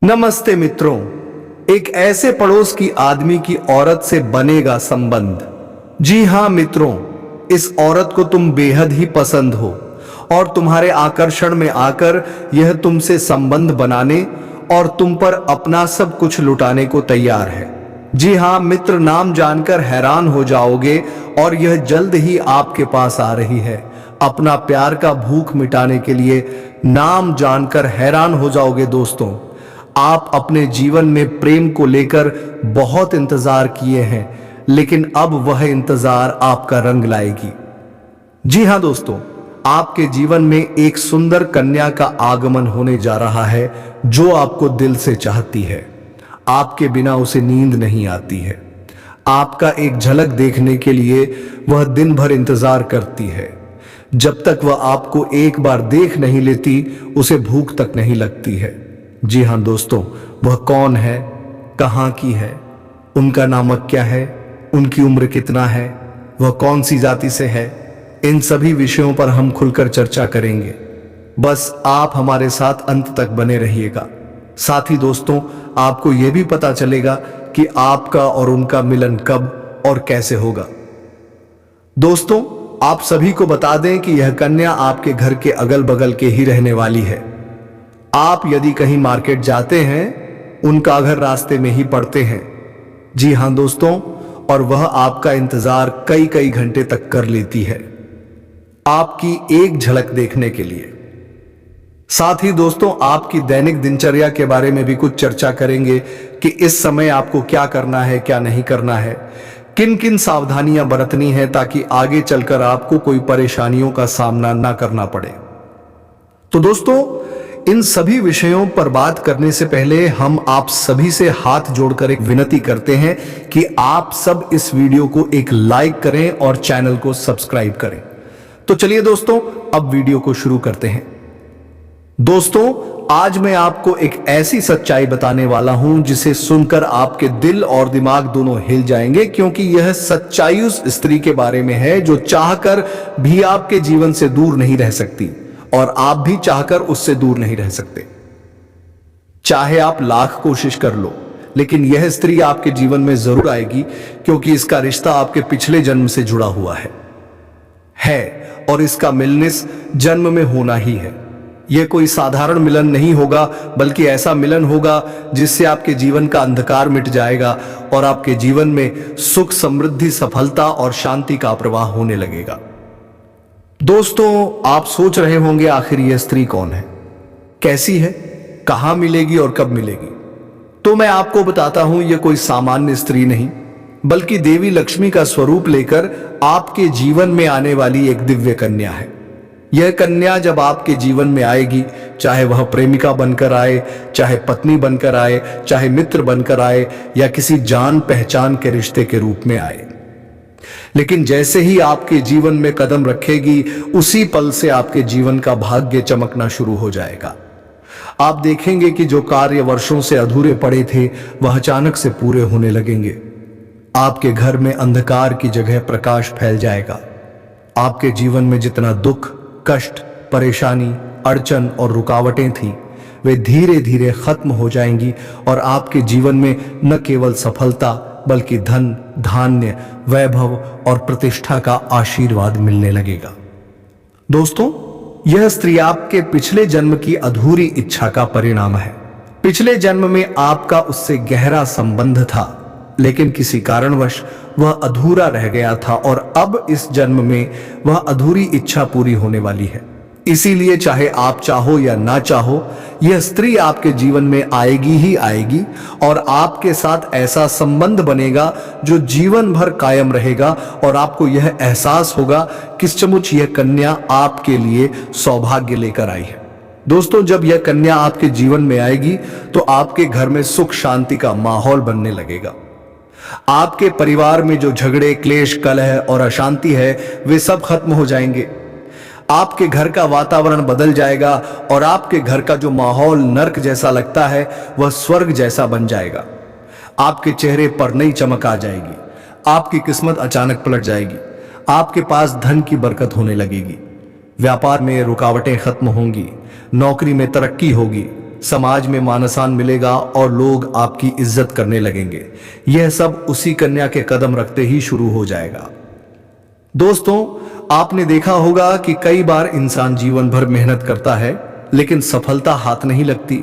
नमस्ते मित्रों। एक ऐसे पड़ोस की आदमी की औरत से बनेगा संबंध। जी हां मित्रों, इस औरत को तुम बेहद ही पसंद हो और तुम्हारे आकर्षण में आकर यह तुमसे संबंध बनाने और तुम पर अपना सब कुछ लुटाने को तैयार है। जी हां मित्र, नाम जानकर हैरान हो जाओगे और यह जल्द ही आपके पास आ रही है। अपना प्यार का भूख मिटाने के लिए नाम जानकर हैरान हो जाओगे दोस्तों। आप अपने जीवन में प्रेम को लेकर बहुत इंतजार किए हैं, लेकिन अब वह इंतजार आपका रंग लाएगी। जी हां दोस्तों, आपके जीवन में एक सुंदर कन्या का आगमन होने जा रहा है जो आपको दिल से चाहती है। आपके बिना उसे नींद नहीं आती है। आपका एक झलक देखने के लिए वह दिन भर इंतजार करती है। जब तक वह आपको एक बार देख नहीं लेती, उसे भूख तक नहीं लगती है। जी हां दोस्तों, वह कौन है, कहां की है, उनका नामक क्या है, उनकी उम्र कितना है, वह कौन सी जाति से है, इन सभी विषयों पर हम खुलकर चर्चा करेंगे। बस आप हमारे साथ अंत तक बने रहिएगा। साथ ही दोस्तों, आपको यह भी पता चलेगा कि आपका और उनका मिलन कब और कैसे होगा। दोस्तों, आप सभी को बता दें कि यह कन्या आपके घर के अगल बगल के ही रहने वाली है। आप यदि कहीं मार्केट जाते हैं, उनका घर रास्ते में ही पड़ते हैं। जी हां दोस्तों, और वह आपका इंतजार कई कई घंटे तक कर लेती है आपकी एक झलक देखने के लिए। साथ ही दोस्तों, आपकी दैनिक दिनचर्या के बारे में भी कुछ चर्चा करेंगे कि इस समय आपको क्या करना है, क्या नहीं करना है, किन किन सावधानियां बरतनी है ताकि आगे चलकर आपको कोई परेशानियों का सामना ना करना पड़े। तो दोस्तों, इन सभी विषयों पर बात करने से पहले हम आप सभी से हाथ जोड़कर एक विनती करते हैं कि आप सब इस वीडियो को एक लाइक करें और चैनल को सब्सक्राइब करें। तो चलिए दोस्तों, अब वीडियो को शुरू करते हैं। दोस्तों, आज मैं आपको एक ऐसी सच्चाई बताने वाला हूं जिसे सुनकर आपके दिल और दिमाग दोनों हिल जाएंगे, क्योंकि यह सच्चाई उस स्त्री के बारे में है जो चाहकर भी आपके जीवन से दूर नहीं रह सकती और आप भी चाहकर उससे दूर नहीं रह सकते। चाहे आप लाख कोशिश कर लो, लेकिन यह स्त्री आपके जीवन में जरूर आएगी, क्योंकि इसका रिश्ता आपके पिछले जन्म से जुड़ा हुआ है और इसका मिलन इस जन्म में होना ही है। यह कोई साधारण मिलन नहीं होगा, बल्कि ऐसा मिलन होगा जिससे आपके जीवन का अंधकार मिट जाएगा और आपके जीवन में सुख, समृद्धि, सफलता और शांति का प्रवाह होने लगेगा। दोस्तों, आप सोच रहे होंगे आखिर यह स्त्री कौन है, कैसी है, कहां मिलेगी और कब मिलेगी। तो मैं आपको बताता हूं, यह कोई सामान्य स्त्री नहीं, बल्कि देवी लक्ष्मी का स्वरूप लेकर आपके जीवन में आने वाली एक दिव्य कन्या है। यह कन्या जब आपके जीवन में आएगी, चाहे वह प्रेमिका बनकर आए, चाहे पत्नी बनकर आए, चाहे मित्र बनकर आए या किसी जान पहचान के रिश्ते के रूप में आए, लेकिन जैसे ही आपके जीवन में कदम रखेगी, उसी पल से आपके जीवन का भाग्य चमकना शुरू हो जाएगा। आप देखेंगे कि जो कार्य वर्षों से अधूरे पड़े थे, वह अचानक से पूरे होने लगेंगे। आपके घर में अंधकार की जगह प्रकाश फैल जाएगा। आपके जीवन में जितना दुख, कष्ट, परेशानी, अड़चन और रुकावटें थी, वे धीरे धीरे खत्म हो जाएंगी और आपके जीवन में न केवल सफलता, बल्कि धन, धान्य, वैभव और प्रतिष्ठा का आशीर्वाद मिलने लगेगा। दोस्तों, यह स्त्री आपके पिछले जन्म की अधूरी इच्छा का परिणाम है। पिछले जन्म में आपका उससे गहरा संबंध था, लेकिन किसी कारणवश वह अधूरा रह गया था और अब इस जन्म में वह अधूरी इच्छा पूरी होने वाली है। इसीलिए चाहे आप चाहो या ना चाहो, यह स्त्री आपके जीवन में आएगी ही आएगी और आपके साथ ऐसा संबंध बनेगा जो जीवन भर कायम रहेगा और आपको यह एहसास होगा कि सचमुच यह कन्या आपके लिए सौभाग्य लेकर आई है। दोस्तों, जब यह कन्या आपके जीवन में आएगी तो आपके घर में सुख शांति का माहौल बनने लगेगा। आपके परिवार में जो झगड़े, क्लेश, कलह और अशांति है, वे सब खत्म हो जाएंगे। आपके घर का वातावरण बदल जाएगा और आपके घर का जो माहौल नर्क जैसा लगता है, वह स्वर्ग जैसा बन जाएगा। आपके चेहरे पर नई चमक आ जाएगी। आपकी किस्मत अचानक पलट जाएगी। आपके पास धन की बरकत होने लगेगी। व्यापार में रुकावटें खत्म होंगी। नौकरी में तरक्की होगी। समाज में मान सम्मान मिलेगा और लोग आपकी इज्जत करने लगेंगे। यह सब उसी कन्या के कदम रखते ही शुरू हो जाएगा। दोस्तों, आपने देखा होगा कि कई बार इंसान जीवन भर मेहनत करता है लेकिन सफलता हाथ नहीं लगती,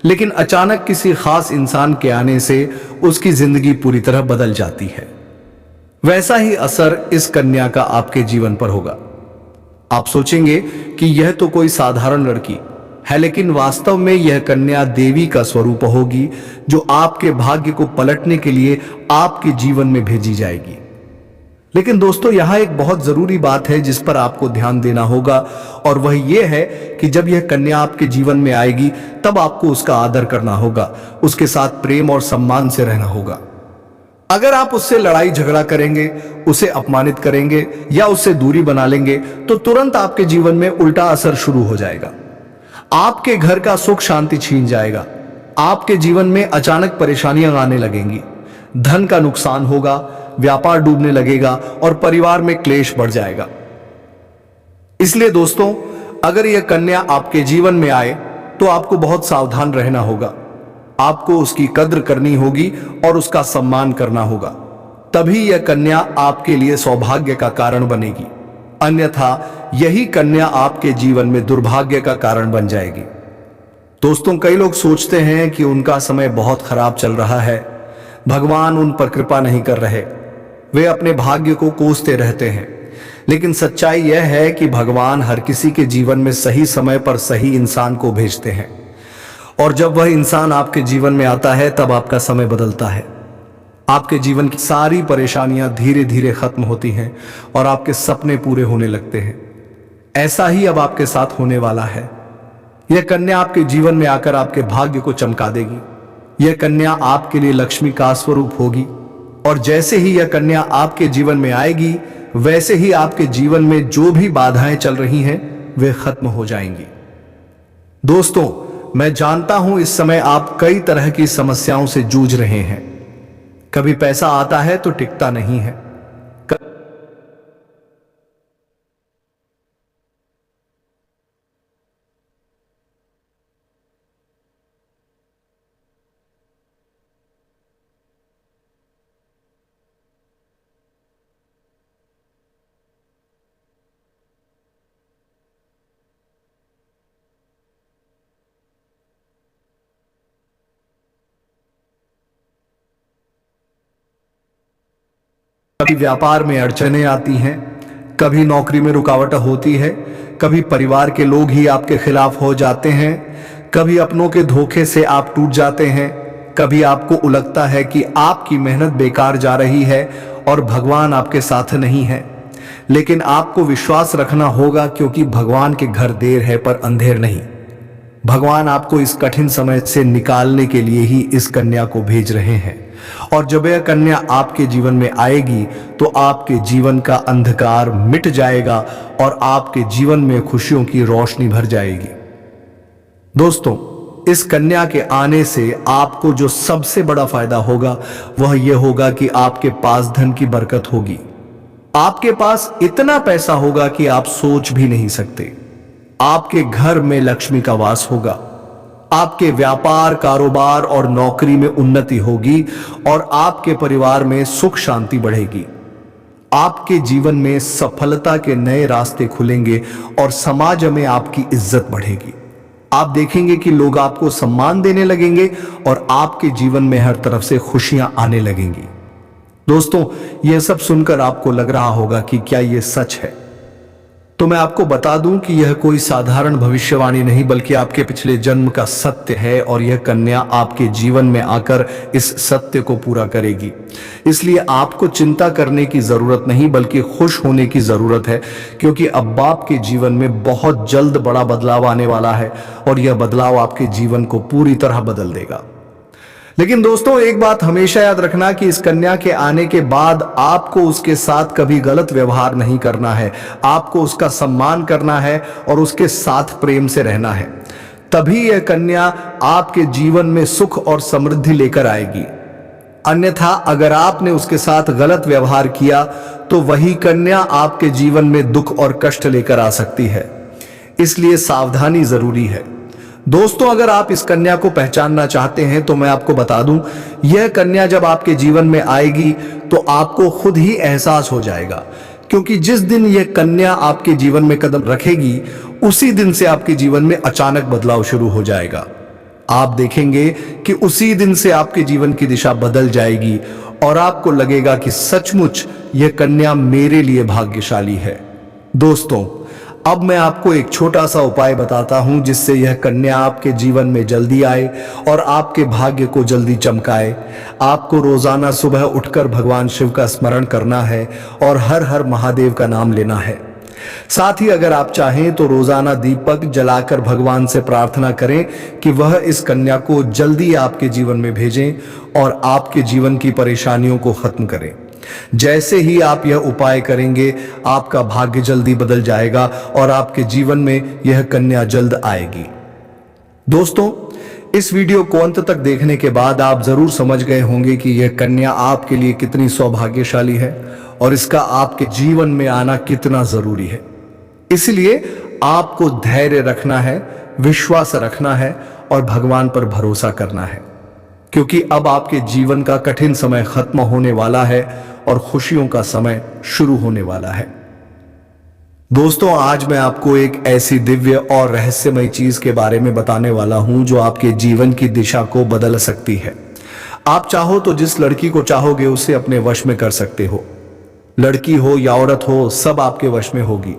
लेकिन अचानक किसी खास इंसान के आने से उसकी जिंदगी पूरी तरह बदल जाती है। वैसा ही असर इस कन्या का आपके जीवन पर होगा। आप सोचेंगे कि यह तो कोई साधारण लड़की है, लेकिन वास्तव में यह कन्या देवी का स्वरूप होगी जो आपके भाग्य को पलटने के लिए आपके जीवन में भेजी जाएगी। लेकिन दोस्तों, यहां एक बहुत जरूरी बात है जिस पर आपको ध्यान देना होगा, और वह यह है कि जब यह कन्या आपके जीवन में आएगी तब आपको उसका आदर करना होगा, उसके साथ प्रेम और सम्मान से रहना होगा। अगर आप उससे लड़ाई झगड़ा करेंगे, उसे अपमानित करेंगे या उससे दूरी बना लेंगे तो तुरंत आपके जीवन में उल्टा असर शुरू हो जाएगा। आपके घर का सुख शांति छीन जाएगा, आपके जीवन में अचानक परेशानियां आने लगेंगी, धन का नुकसान होगा, व्यापार डूबने लगेगा और परिवार में क्लेश बढ़ जाएगा। इसलिए दोस्तों, अगर यह कन्या आपके जीवन में आए तो आपको बहुत सावधान रहना होगा। आपको उसकी कद्र करनी होगी और उसका सम्मान करना होगा, तभी यह कन्या आपके लिए सौभाग्य का कारण बनेगी। अन्यथा यही कन्या आपके जीवन में दुर्भाग्य का कारण बन जाएगी। दोस्तों, कई लोग सोचते हैं कि उनका समय बहुत खराब चल रहा है, भगवान उन पर कृपा नहीं कर रहे, वे अपने भाग्य को कोसते रहते हैं। लेकिन सच्चाई यह है कि भगवान हर किसी के जीवन में सही समय पर सही इंसान को भेजते हैं, और जब वह इंसान आपके जीवन में आता है तब आपका समय बदलता है। आपके जीवन की सारी परेशानियां धीरे धीरे खत्म होती हैं और आपके सपने पूरे होने लगते हैं। ऐसा ही अब आपके साथ होने वाला है। यह कन्या आपके जीवन में आकर आपके भाग्य को चमका देगी। यह कन्या आपके लिए लक्ष्मी का स्वरूप होगी, और जैसे ही यह कन्या आपके जीवन में आएगी वैसे ही आपके जीवन में जो भी बाधाएं चल रही हैं वे खत्म हो जाएंगी। दोस्तों, मैं जानता हूं इस समय आप कई तरह की समस्याओं से जूझ रहे हैं। कभी पैसा आता है तो टिकता नहीं है, कभी व्यापार में अड़चने आती हैं, कभी नौकरी में रुकावट होती है, कभी परिवार के लोग ही आपके खिलाफ हो जाते हैं, कभी अपनों के धोखे से आप टूट जाते हैं, कभी आपको लगता है कि आपकी मेहनत बेकार जा रही है और भगवान आपके साथ नहीं है। लेकिन आपको विश्वास रखना होगा, क्योंकि भगवान के घर देर है पर अंधेर नहीं। भगवान आपको इस कठिन समय से निकालने के लिए ही इस कन्या को भेज रहे हैं, और जब यह कन्या आपके जीवन में आएगी तो आपके जीवन का अंधकार मिट जाएगा और आपके जीवन में खुशियों की रोशनी भर जाएगी। दोस्तों, इस कन्या के आने से आपको जो सबसे बड़ा फायदा होगा वह यह होगा कि आपके पास धन की बरकत होगी। आपके पास इतना पैसा होगा कि आप सोच भी नहीं सकते। आपके घर में लक्ष्मी का वास होगा, आपके व्यापार, कारोबार और नौकरी में उन्नति होगी और आपके परिवार में सुख शांति बढ़ेगी। आपके जीवन में सफलता के नए रास्ते खुलेंगे और समाज में आपकी इज्जत बढ़ेगी। आप देखेंगे कि लोग आपको सम्मान देने लगेंगे और आपके जीवन में हर तरफ से खुशियां आने लगेंगी। दोस्तों, यह सब सुनकर आपको लग रहा होगा कि क्या यह सच है? तो मैं आपको बता दूं कि यह कोई साधारण भविष्यवाणी नहीं बल्कि आपके पिछले जन्म का सत्य है, और यह कन्या आपके जीवन में आकर इस सत्य को पूरा करेगी। इसलिए आपको चिंता करने की जरूरत नहीं बल्कि खुश होने की जरूरत है, क्योंकि अब आपके जीवन में बहुत जल्द बड़ा बदलाव आने वाला है और यह बदलाव आपके जीवन को पूरी तरह बदल देगा। लेकिन दोस्तों, एक बात हमेशा याद रखना कि इस कन्या के आने के बाद आपको उसके साथ कभी गलत व्यवहार नहीं करना है। आपको उसका सम्मान करना है और उसके साथ प्रेम से रहना है। तभी यह कन्या आपके जीवन में सुख और समृद्धि लेकर आएगी। अन्यथा अगर आपने उसके साथ गलत व्यवहार किया तो वही कन्या आपके जीवन में दुख और कष्ट लेकर आ सकती है। इसलिए सावधानी जरूरी है। दोस्तों, अगर आप इस कन्या को पहचानना चाहते हैं तो मैं आपको बता दूं, यह कन्या जब आपके जीवन में आएगी तो आपको खुद ही एहसास हो जाएगा, क्योंकि जिस दिन यह कन्या आपके जीवन में कदम रखेगी उसी दिन से आपके जीवन में अचानक बदलाव शुरू हो जाएगा। आप देखेंगे कि उसी दिन से आपके जीवन की दिशा बदल जाएगी और आपको लगेगा कि सचमुच यह कन्या मेरे लिए भाग्यशाली है। दोस्तों, अब मैं आपको एक छोटा सा उपाय बताता हूं जिससे यह कन्या आपके जीवन में जल्दी आए और आपके भाग्य को जल्दी चमकाए। आपको रोजाना सुबह उठकर भगवान शिव का स्मरण करना है और हर हर महादेव का नाम लेना है। साथ ही अगर आप चाहें तो रोजाना दीपक जलाकर भगवान से प्रार्थना करें कि वह इस कन्या को जल्दी आपके जीवन में भेजें और आपके जीवन की परेशानियों को खत्म करें। जैसे ही आप यह उपाय करेंगे, आपका भाग्य जल्दी बदल जाएगा और आपके जीवन में यह कन्या जल्द आएगी। दोस्तों, इस वीडियो को अंत तक देखने के बाद आप जरूर समझ गए होंगे कि यह कन्या आपके लिए कितनी सौभाग्यशाली है और इसका आपके जीवन में आना कितना जरूरी है। इसलिए आपको धैर्य रखना है, विश्वास रखना है और भगवान पर भरोसा करना है, क्योंकि अब आपके जीवन का कठिन समय खत्म होने वाला है और खुशियों का समय शुरू होने वाला है। दोस्तों, आज मैं आपको एक ऐसी दिव्य और रहस्यमय चीज के बारे में बताने वाला हूं जो आपके जीवन की दिशा को बदल सकती है। आप चाहो तो जिस लड़की को चाहोगे उसे अपने वश में कर सकते हो। लड़की हो या औरत हो, सब आपके वश में होगी।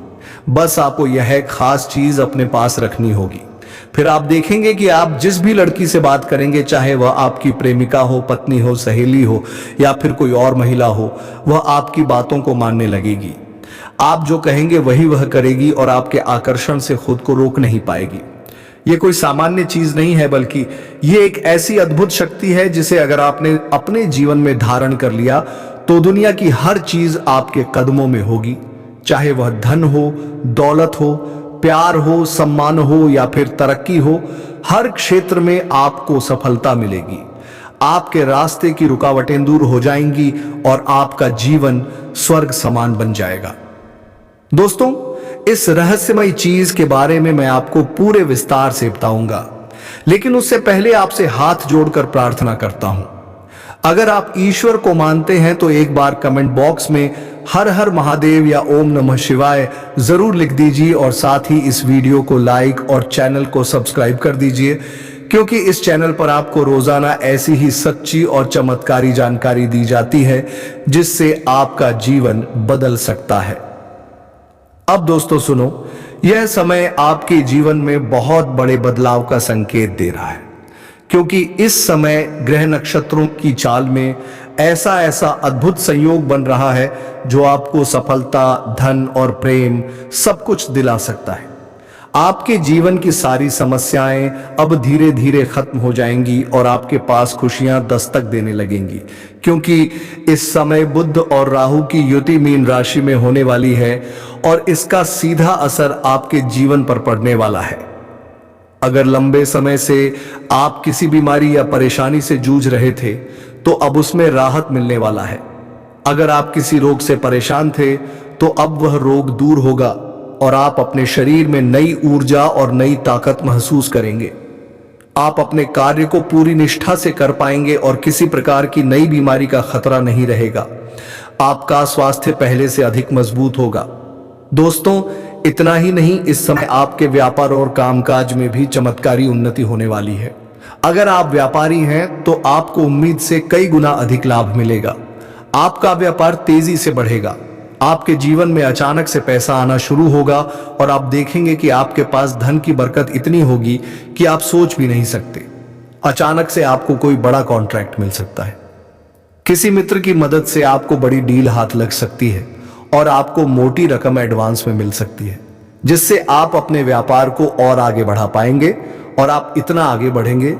बस आपको यह खास चीज अपने पास रखनी होगी। फिर आप देखेंगे कि आप जिस भी लड़की से बात करेंगे, चाहे वह आपकी प्रेमिका हो, पत्नी हो, सहेली हो या फिर कोई और महिला हो, वह आपकी बातों को मानने लगेगी। आप जो कहेंगे वही वह करेगी और आपके आकर्षण से खुद को रोक नहीं पाएगी। यह कोई सामान्य चीज नहीं है, बल्कि यह एक ऐसी अद्भुत शक्ति है जिसे अगर आपने अपने जीवन में धारण कर लिया तो दुनिया की हर चीज आपके कदमों में होगी। चाहे वह धन हो, दौलत हो, प्यार हो, सम्मान हो या फिर तरक्की हो, हर क्षेत्र में आपको सफलता मिलेगी। आपके रास्ते की रुकावटें दूर हो जाएंगी और आपका जीवन स्वर्ग समान बन जाएगा। दोस्तों, इस रहस्यमय चीज के बारे में मैं आपको पूरे विस्तार से बताऊंगा, लेकिन उससे पहले आपसे हाथ जोड़कर प्रार्थना करता हूं। अगर आप ईश्वर को मानते हैं तो एक बार कमेंट बॉक्स में हर हर महादेव या ओम नमः शिवाय जरूर लिख दीजिए और साथ ही इस वीडियो को लाइक और चैनल को सब्सक्राइब कर दीजिए, क्योंकि इस चैनल पर आपको रोजाना ऐसी ही सच्ची और चमत्कारी जानकारी दी जाती है जिससे आपका जीवन बदल सकता है। अब दोस्तों सुनो, यह समय आपके जीवन में बहुत बड़े बदलाव का संकेत दे रहा है, क्योंकि इस समय ग्रह नक्षत्रों की चाल में ऐसा ऐसा अद्भुत संयोग बन रहा है जो आपको सफलता, धन और प्रेम सब कुछ दिला सकता है। आपके जीवन की सारी समस्याएं अब धीरे धीरे खत्म हो जाएंगी और आपके पास खुशियां दस्तक देने लगेंगी, क्योंकि इस समय बुध और राहु की युति मीन राशि में होने वाली है और इसका सीधा असर आपके जीवन पर पड़ने वाला है। अगर लंबे समय से आप किसी बीमारी या परेशानी से जूझ रहे थे तो अब उसमें राहत मिलने वाला है। अगर आप किसी रोग से परेशान थे तो अब वह रोग दूर होगा और आप अपने शरीर में नई ऊर्जा और नई ताकत महसूस करेंगे। आप अपने कार्य को पूरी निष्ठा से कर पाएंगे और किसी प्रकार की नई बीमारी का खतरा नहीं रहेगा। आपका स्वास्थ्य पहले से अधिक मजबूत होगा। दोस्तों, इतना ही नहीं, इस समय आपके व्यापार और कामकाज में भी चमत्कारी उन्नति होने वाली है। अगर आप व्यापारी हैं तो आपको उम्मीद से कई गुना अधिक लाभ मिलेगा। आपका व्यापार तेजी से बढ़ेगा। आपके जीवन में अचानक से पैसा आना शुरू होगा और आप देखेंगे कि आपके पास धन की बरकत इतनी होगी कि आप सोच भी नहीं सकते। अचानक से आपको कोई बड़ा कॉन्ट्रैक्ट मिल सकता है। किसी मित्र की मदद से आपको बड़ी डील हाथ लग सकती है और आपको मोटी रकम एडवांस में मिल सकती है, जिससे आप अपने व्यापार को और आगे बढ़ा पाएंगे और आप इतना आगे बढ़ेंगे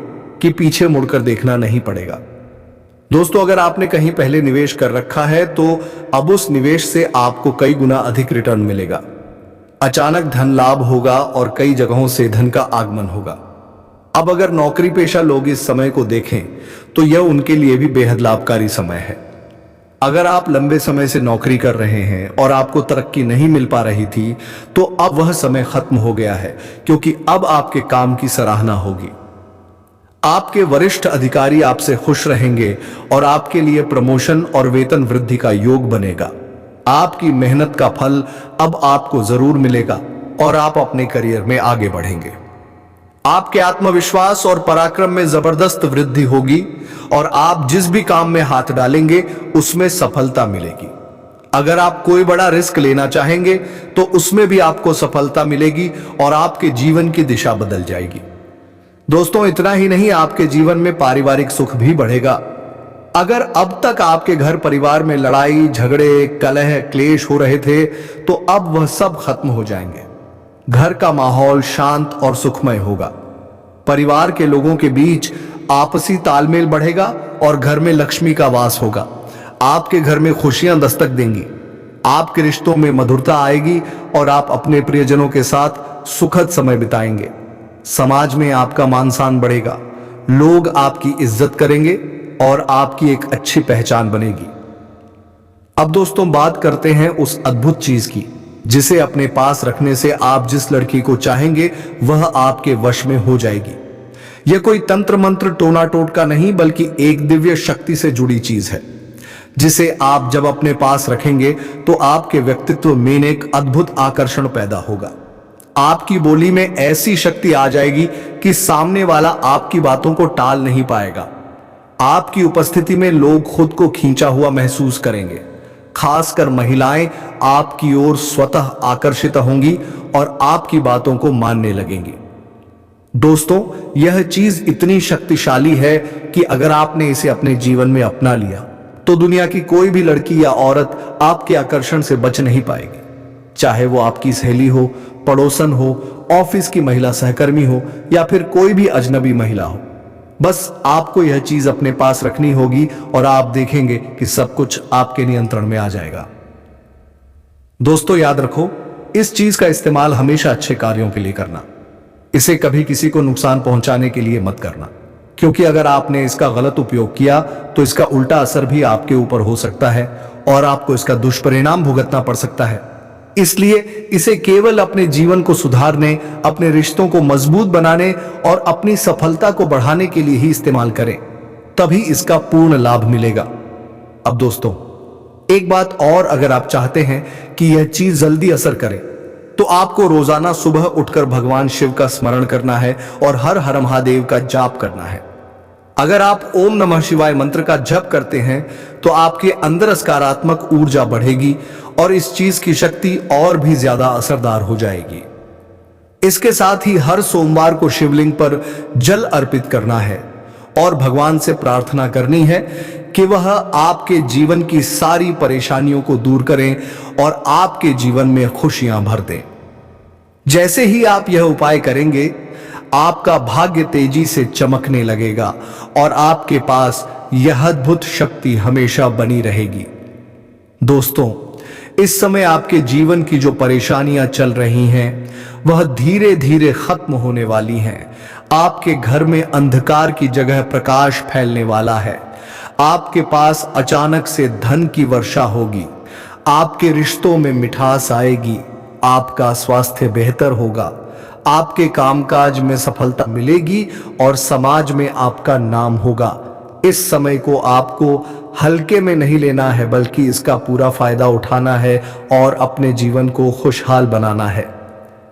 कि पीछे मुड़कर देखना नहीं पड़ेगा। दोस्तों, अगर आपने कहीं पहले निवेश कर रखा है तो अब उस निवेश से आपको कई गुना अधिक रिटर्न मिलेगा। अचानक धन लाभ होगा और कई जगहों से धन का आगमन होगा। अब अगर नौकरी पेशा लोग इस समय को देखें तो यह उनके लिए भी बेहद लाभकारी समय है। अगर आप लंबे समय से नौकरी कर रहे हैं और आपको तरक्की नहीं मिल पा रही थी, तो अब वह समय खत्म हो गया है, क्योंकि अब आपके काम की सराहना होगी। आपके वरिष्ठ अधिकारी आपसे खुश रहेंगे और आपके लिए प्रमोशन और वेतन वृद्धि का योग बनेगा। आपकी मेहनत का फल अब आपको जरूर मिलेगा और आप अपने करियर में आगे बढ़ेंगे। आपके आत्मविश्वास और पराक्रम में जबरदस्त वृद्धि होगी और आप जिस भी काम में हाथ डालेंगे उसमें सफलता मिलेगी। अगर आप कोई बड़ा रिस्क लेना चाहेंगे तो उसमें भी आपको सफलता मिलेगी और आपके जीवन की दिशा बदल जाएगी। दोस्तों, इतना ही नहीं, आपके जीवन में पारिवारिक सुख भी बढ़ेगा। अगर अब तक आपके घर परिवार में लड़ाई झगड़े कलह क्लेश हो रहे थे, तो अब वह सब खत्म हो जाएंगे। घर का माहौल शांत और सुखमय होगा। परिवार के लोगों के बीच आपसी तालमेल बढ़ेगा और घर में लक्ष्मी का वास होगा। आपके घर में खुशियां दस्तक देंगी। आपके रिश्तों में मधुरता आएगी और आप अपने प्रियजनों के साथ सुखद समय बिताएंगे। समाज में आपका मान सम्मान बढ़ेगा। लोग आपकी इज्जत करेंगे और आपकी एक अच्छी पहचान बनेगी। अब दोस्तों, बात करते हैं उस अद्भुत चीज की जिसे अपने पास रखने से आप जिस लड़की को चाहेंगे वह आपके वश में हो जाएगी। यह कोई तंत्र मंत्र टोना टोटका नहीं, बल्कि एक दिव्य शक्ति से जुड़ी चीज है, जिसे आप जब अपने पास रखेंगे तो आपके व्यक्तित्व में एक अद्भुत आकर्षण पैदा होगा। आपकी बोली में ऐसी शक्ति आ जाएगी कि सामने वाला आपकी बातों को टाल नहीं पाएगा। आपकी उपस्थिति में लोग खुद को खींचा हुआ महसूस करेंगे। खासकर महिलाएं आपकी ओर स्वतः आकर्षित होंगी और आपकी बातों को मानने लगेंगी। दोस्तों, यह चीज इतनी शक्तिशाली है कि अगर आपने इसे अपने जीवन में अपना लिया तो दुनिया की कोई भी लड़की या औरत आपके आकर्षण से बच नहीं पाएगी। चाहे वो आपकी सहेली हो, पड़ोसन हो, ऑफिस की महिला सहकर्मी हो या फिर कोई भी अजनबी महिला हो। बस आपको यह चीज अपने पास रखनी होगी और आप देखेंगे कि सब कुछ आपके नियंत्रण में आ जाएगा। दोस्तों, याद रखो, इस चीज का इस्तेमाल हमेशा अच्छे कार्यों के लिए करना। इसे कभी किसी को नुकसान पहुंचाने के लिए मत करना, क्योंकि अगर आपने इसका गलत उपयोग किया तो इसका उल्टा असर भी आपके ऊपर हो सकता है और आपको इसका दुष्परिणाम भुगतना पड़ सकता है। इसलिए इसे केवल अपने जीवन को सुधारने, अपने रिश्तों को मजबूत बनाने और अपनी सफलता को बढ़ाने के लिए ही इस्तेमाल करें, तभी इसका पूर्ण लाभ मिलेगा। अब दोस्तों, एक बात और, अगर आप चाहते हैं कि यह चीज जल्दी असर करे तो आपको रोजाना सुबह उठकर भगवान शिव का स्मरण करना है और हर हर महादेव का जाप करना है। अगर आप ओम नमः शिवाय मंत्र का जप करते हैं तो आपके अंदर सकारात्मक ऊर्जा बढ़ेगी और इस चीज की शक्ति और भी ज्यादा असरदार हो जाएगी। इसके साथ ही हर सोमवार को शिवलिंग पर जल अर्पित करना है और भगवान से प्रार्थना करनी है कि वह आपके जीवन की सारी परेशानियों को दूर करें और आपके जीवन में खुशियां भर दें। जैसे ही आप यह उपाय करेंगे, आपका भाग्य तेजी से चमकने लगेगा और आपके पास यह अद्भुत शक्ति हमेशा बनी रहेगी। दोस्तों, इस समय आपके जीवन की जो परेशानियां चल रही हैं, वह धीरे धीरे खत्म होने वाली हैं। आपके घर में अंधकार की जगह प्रकाश फैलने वाला है। आपके पास अचानक से धन की वर्षा होगी। आपके रिश्तों में मिठास आएगी। आपका स्वास्थ्य बेहतर होगा। आपके कामकाज में सफलता मिलेगी और समाज में आपका नाम होगा। इस समय को आपको हल्के में नहीं लेना है, बल्कि इसका पूरा फायदा उठाना है और अपने जीवन को खुशहाल बनाना है।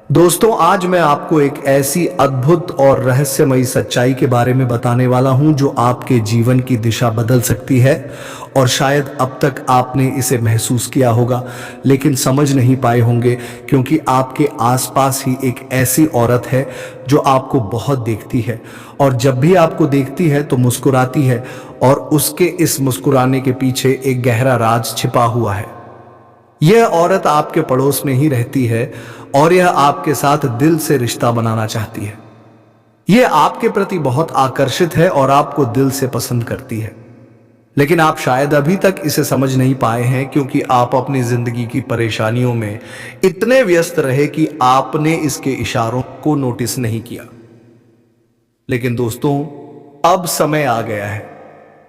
दोस्तों, आज मैं आपको एक ऐसी अद्भुत और रहस्यमयी सच्चाई के बारे में बताने वाला हूं जो आपके जीवन की दिशा बदल सकती है। और शायद अब तक आपने इसे महसूस किया होगा लेकिन समझ नहीं पाए होंगे, क्योंकि आपके आसपास ही एक ऐसी औरत है जो आपको बहुत देखती है और जब भी आपको देखती है तो मुस्कुराती है और उसके इस मुस्कुराने के पीछे एक गहरा राज छिपा हुआ है। यह औरत आपके पड़ोस में ही रहती है और यह आपके साथ दिल से रिश्ता बनाना चाहती है। यह आपके प्रति बहुत आकर्षित है और आपको दिल से पसंद करती है, लेकिन आप शायद अभी तक इसे समझ नहीं पाए हैं, क्योंकि आप अपनी जिंदगी की परेशानियों में इतने व्यस्त रहे कि आपने इसके इशारों को नोटिस नहीं किया। लेकिन दोस्तों, अब समय आ गया है।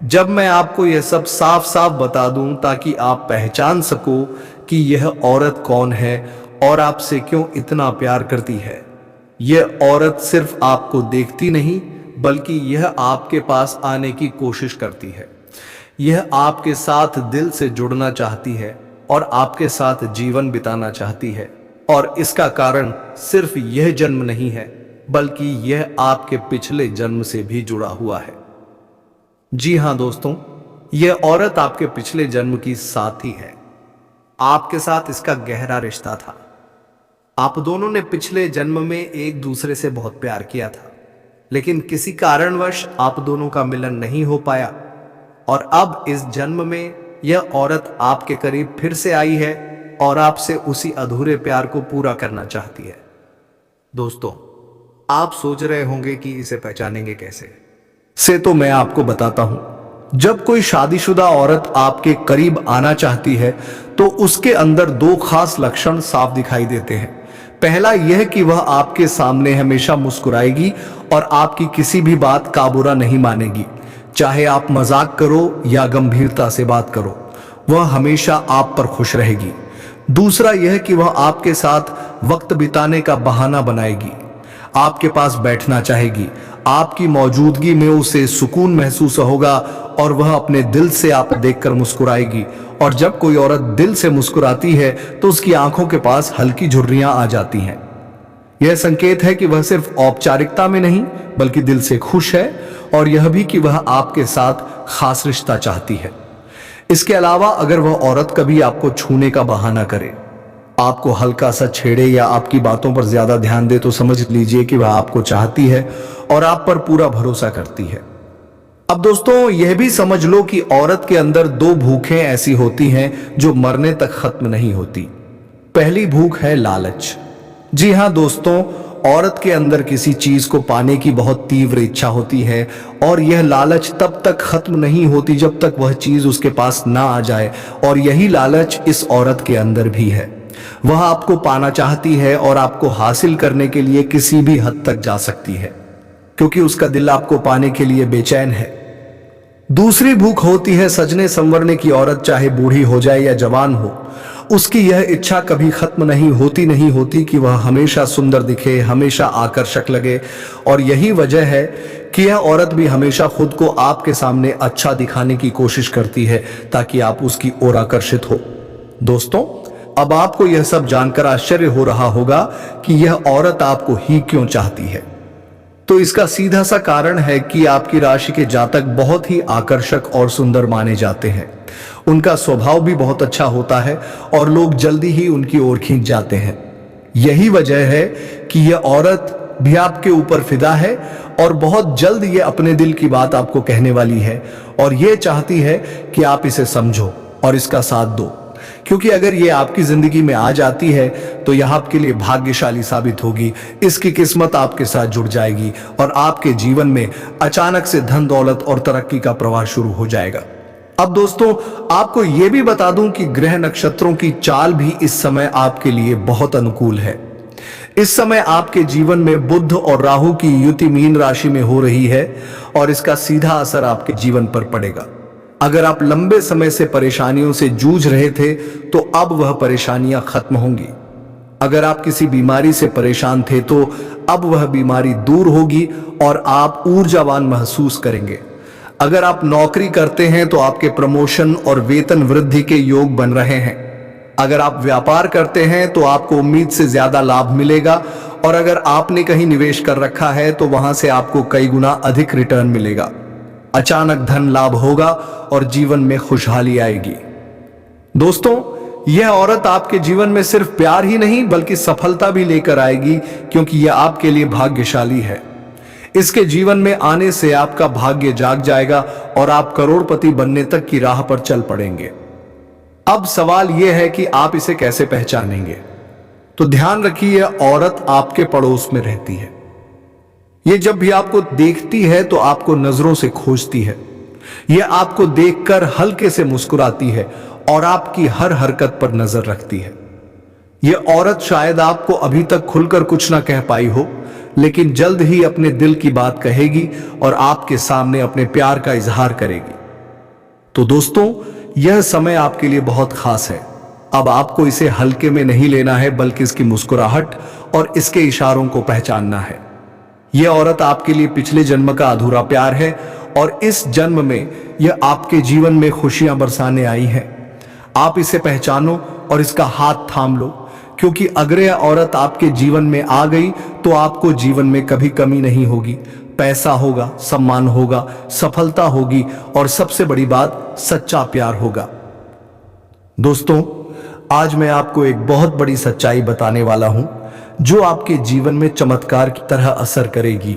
जब मैं आपको यह सब साफ साफ बता दूं ताकि आप पहचान सको कि यह औरत कौन है और आपसे क्यों इतना प्यार करती है। यह औरत सिर्फ आपको देखती नहीं बल्कि यह आपके पास आने की कोशिश करती है। यह आपके साथ दिल से जुड़ना चाहती है और आपके साथ जीवन बिताना चाहती है। और इसका कारण सिर्फ यह जन्म नहीं है बल्कि यह आपके पिछले जन्म से भी जुड़ा हुआ है। जी हां दोस्तों, यह औरत आपके पिछले जन्म की साथी है। आपके साथ इसका गहरा रिश्ता था। आप दोनों ने पिछले जन्म में एक दूसरे से बहुत प्यार किया था, लेकिन किसी कारणवश आप दोनों का मिलन नहीं हो पाया और अब इस जन्म में यह औरत आपके करीब फिर से आई है और आपसे उसी अधूरे प्यार को पूरा करना चाहती है। दोस्तों, आप सोच रहे होंगे कि इसे पहचानेंगे कैसे से, तो मैं आपको बताता हूं। जब कोई शादीशुदा औरत आपके करीब आना चाहती है तो उसके अंदर दो खास लक्षण साफ दिखाई देते हैं। पहला यह कि वह आपके सामने हमेशा मुस्कुराएगी और आपकी किसी भी बात का बुरा नहीं मानेगी। चाहे आप मजाक करो या गंभीरता से बात करो, वह हमेशा आप पर खुश रहेगी। दूसरा यह कि वह आपके साथ वक्त बिताने का बहाना बनाएगी, आपके पास बैठना चाहेगी। आपकी मौजूदगी में उसे सुकून महसूस होगा और वह अपने दिल से आप देखकर मुस्कुराएगी। और जब कोई औरत दिल से मुस्कुराती है तो उसकी आंखों के पास हल्की झुर्रियां आ जाती हैं। यह संकेत है कि वह सिर्फ औपचारिकता में नहीं बल्कि दिल से खुश है और यह भी कि वह आपके साथ खास रिश्ता चाहती है। इसके अलावा अगर वह औरत कभी आपको छूने का बहाना करे, आपको हल्का सा छेड़े या आपकी बातों पर ज्यादा ध्यान दे, तो समझ लीजिए कि वह आपको चाहती है और आप पर पूरा भरोसा करती है। अब दोस्तों, यह भी समझ लो कि औरत के अंदर दो भूखें ऐसी होती हैं जो मरने तक खत्म नहीं होती। पहली भूख है लालच। जी हां दोस्तों, औरत के अंदर किसी चीज को पाने की बहुत तीव्र इच्छा होती है और यह लालच तब तक खत्म नहीं होती जब तक वह चीज उसके पास ना आ जाए। और यही लालच इस औरत के अंदर भी है। वह आपको पाना चाहती है और आपको हासिल करने के लिए किसी भी हद तक जा सकती है, क्योंकि उसका दिल आपको पाने के लिए बेचैन है। दूसरी भूख होती है सजने संवरने की। औरत चाहे बूढ़ी हो जाए या जवान हो, उसकी यह इच्छा कभी खत्म नहीं होती कि वह हमेशा सुंदर दिखे, हमेशा आकर्षक लगे। और यही वजह है कि यह औरत भी हमेशा खुद को आपके सामने अच्छा दिखाने की कोशिश करती है ताकि आप उसकी ओर आकर्षित हो। दोस्तों, अब आपको यह सब जानकर आश्चर्य हो रहा होगा कि यह औरत आपको ही क्यों चाहती है। तो इसका सीधा सा कारण है कि आपकी राशि के जातक बहुत ही आकर्षक और सुंदर माने जाते हैं। उनका स्वभाव भी बहुत अच्छा होता है और लोग जल्दी ही उनकी ओर खींच जाते हैं। यही वजह है कि यह औरत भी आपके ऊपर फिदा है और बहुत जल्द ये अपने दिल की बात आपको कहने वाली है और ये चाहती है कि आप इसे समझो और इसका साथ दो। क्योंकि अगर ये आपकी जिंदगी में आ जाती है तो यह आपके लिए भाग्यशाली साबित होगी। इसकी किस्मत आपके साथ जुड़ जाएगी और आपके जीवन में अचानक से धन दौलत और तरक्की का प्रवाह शुरू हो जाएगा। अब दोस्तों, आपको यह भी बता दूं कि ग्रह नक्षत्रों की चाल भी इस समय आपके लिए बहुत अनुकूल है। इस समय आपके जीवन में बुध और राहु की युति मीन राशि में हो रही है और इसका सीधा असर आपके जीवन पर पड़ेगा। अगर आप लंबे समय से परेशानियों से जूझ रहे थे तो अब वह परेशानियां खत्म होंगी। अगर आप किसी बीमारी से परेशान थे तो अब वह बीमारी दूर होगी और आप ऊर्जावान महसूस करेंगे। अगर आप नौकरी करते हैं तो आपके प्रमोशन और वेतन वृद्धि के योग बन रहे हैं। अगर आप व्यापार करते हैं तो आपको उम्मीद से ज्यादा लाभ मिलेगा और अगर आपने कहीं निवेश कर रखा है तो वहां से आपको कई गुना अधिक रिटर्न मिलेगा। अचानक धन लाभ होगा और जीवन में खुशहाली आएगी। दोस्तों, यह औरत आपके जीवन में सिर्फ प्यार ही नहीं बल्कि सफलता भी लेकर आएगी, क्योंकि यह आपके लिए भाग्यशाली है। इसके जीवन में आने से आपका भाग्य जाग जाएगा और आप करोड़पति बनने तक की राह पर चल पड़ेंगे। अब सवाल यह है कि आप इसे कैसे पहचानेंगे। तो ध्यान रखिए, यह औरत आपके पड़ोस में रहती है। यह जब भी आपको देखती है तो आपको नजरों से खोजती है। यह आपको देखकर हल्के से मुस्कुराती है और आपकी हर हरकत पर नजर रखती है। यह औरत शायद आपको अभी तक खुलकर कुछ ना कह पाई हो, लेकिन जल्द ही अपने दिल की बात कहेगी और आपके सामने अपने प्यार का इजहार करेगी। तो दोस्तों, यह समय आपके लिए बहुत खास है। अब आपको इसे हल्के में नहीं लेना है, बल्कि इसकी मुस्कुराहट और इसके इशारों को पहचानना है। यह औरत आपके लिए पिछले जन्म का अधूरा प्यार है और इस जन्म में यह आपके जीवन में खुशियां बरसाने आई है। आप इसे पहचानो और इसका हाथ थाम लो, क्योंकि अगर यह औरत आपके जीवन में आ गई तो आपको जीवन में कभी कमी नहीं होगी। पैसा होगा, सम्मान होगा, सफलता होगी और सबसे बड़ी बात, सच्चा प्यार होगा। दोस्तों, आज मैं आपको एक बहुत बड़ी सच्चाई बताने वाला हूं, जो आपके जीवन में चमत्कार की तरह असर करेगी।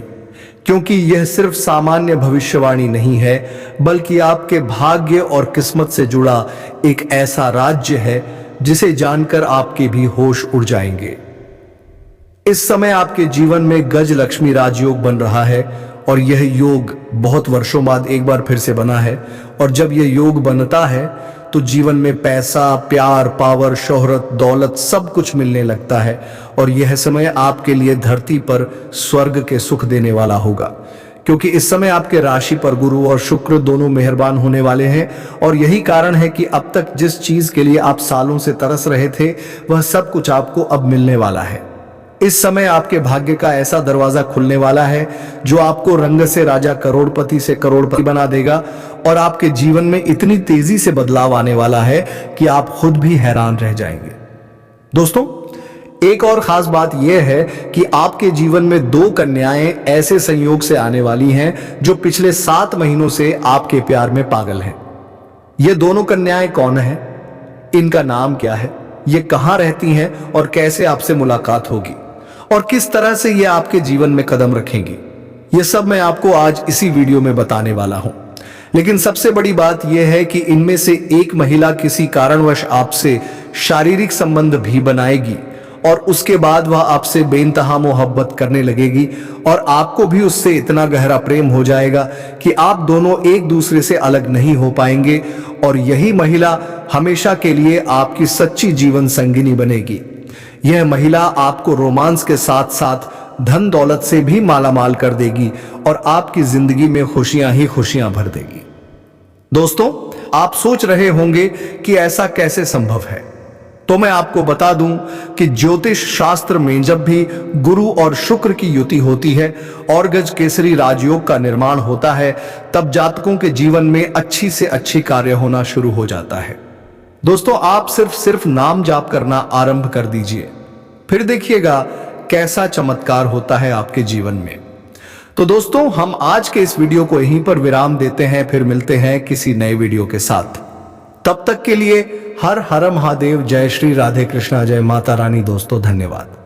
क्योंकि यह सिर्फ सामान्य भविष्यवाणी नहीं है, बल्कि आपके भाग्य और किस्मत से जुड़ा एक ऐसा राज्य है जिसे जानकर आपके भी होश उड़ जाएंगे। इस समय आपके जीवन में गज लक्ष्मी राजयोग बन रहा है और यह योग बहुत वर्षों बाद एक बार फिर से बना है। और जब यह योग बनता है तो जीवन में पैसा, प्यार, पावर, शोहरत, दौलत सब कुछ मिलने लगता है। और यह समय आपके लिए धरती पर स्वर्ग के सुख देने वाला होगा, क्योंकि इस समय आपके राशि पर गुरु और शुक्र दोनों मेहरबान होने वाले हैं। और यही कारण है कि अब तक जिस चीज के लिए आप सालों से तरस रहे थे, वह सब कुछ आपको अब मिलने वाला है। इस समय आपके भाग्य का ऐसा दरवाजा खुलने वाला है जो आपको रंग से राजा, करोड़पति से करोड़पति बना देगा। और आपके जीवन में इतनी तेजी से बदलाव आने वाला है कि आप खुद भी हैरान रह जाएंगे। दोस्तों, एक और खास बात यह है कि आपके जीवन में 2 कन्याएं ऐसे संयोग से आने वाली हैं जो पिछले 7 महीनों से आपके प्यार में पागल हैं। ये दोनों कन्याएं कौन हैं? इनका नाम क्या है? ये कहां रहती हैं और कैसे आपसे मुलाकात होगी और किस तरह से ये आपके जीवन में कदम रखेंगी? ये सब मैं आपको आज इसी वीडियो में बताने वाला हूं। लेकिन सबसे बड़ी बात यह है कि इनमें से एक महिला किसी कारणवश आपसे शारीरिक संबंध भी बनाएगी और उसके बाद वह आपसे बेइंतहा मोहब्बत करने लगेगी और आपको भी उससे इतना गहरा प्रेम हो जाएगा कि आप दोनों एक दूसरे से अलग नहीं हो पाएंगे। और यही महिला हमेशा के लिए आपकी सच्ची जीवन संगिनी बनेगी। यह महिला आपको रोमांस के साथ साथ धन दौलत से भी मालामाल कर देगी और आपकी जिंदगी में खुशियां ही खुशियां भर देगी। दोस्तों, आप सोच रहे होंगे कि ऐसा कैसे संभव है, तो मैं आपको बता दूं कि ज्योतिष शास्त्र में जब भी गुरु और शुक्र की युति होती है और गज केसरी राजयोग का निर्माण होता है, तब जातकों के जीवन में अच्छी से अच्छी कार्य होना शुरू हो जाता है। दोस्तों, आप सिर्फ नाम जाप करना आरंभ कर दीजिए, फिर देखिएगा कैसा चमत्कार होता है आपके जीवन में। तो दोस्तों, हम आज के इस वीडियो को यहीं पर विराम देते हैं, फिर मिलते हैं किसी नए वीडियो के साथ। तब तक के लिए हर हर महादेव, जय श्री राधे कृष्णा, जय माता रानी। दोस्तों, धन्यवाद।